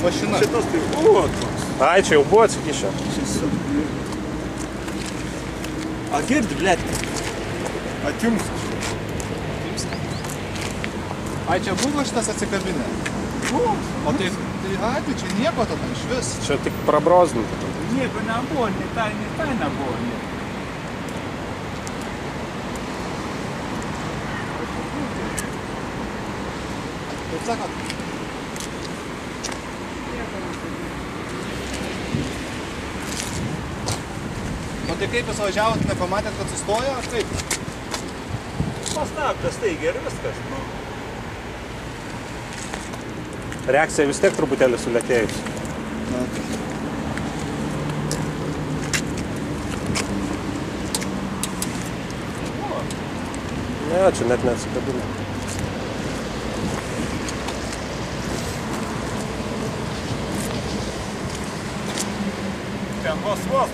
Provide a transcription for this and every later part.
mašina. Šitas tai buvo toks. Ai, čia jau buvo atsikišę. A girdi, blėt. Atims. Ai, čia buvo šitas atsikabinė? Buvo. O tai čia nieko tada iš vis. Čia tik prabrozdinti. Nieko nebuvo, nei tai nebuvo. Kaip sakot? O tai kaip jūs važiavot, nepamatėt, kad sustojo, ar kaip? Pastabtas taigi ir viskas. Reakcija vis tiek truputėlį sulėtėjus. Ne, čia net neatsikabina. Ten vos buvo.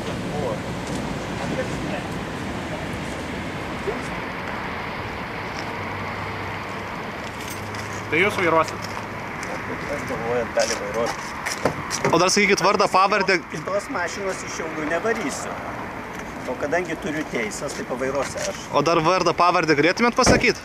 Tai jūs vairuosit? Aš galvoju, gali vairuoti. O dar sakykit vardą, pavardę. Kitos mašinos iš Šiaulių nevarysiu. O kadangi turiu teisės, tai pavairuosiu aš. O dar vardą, pavardę galėtumėt pasakyti?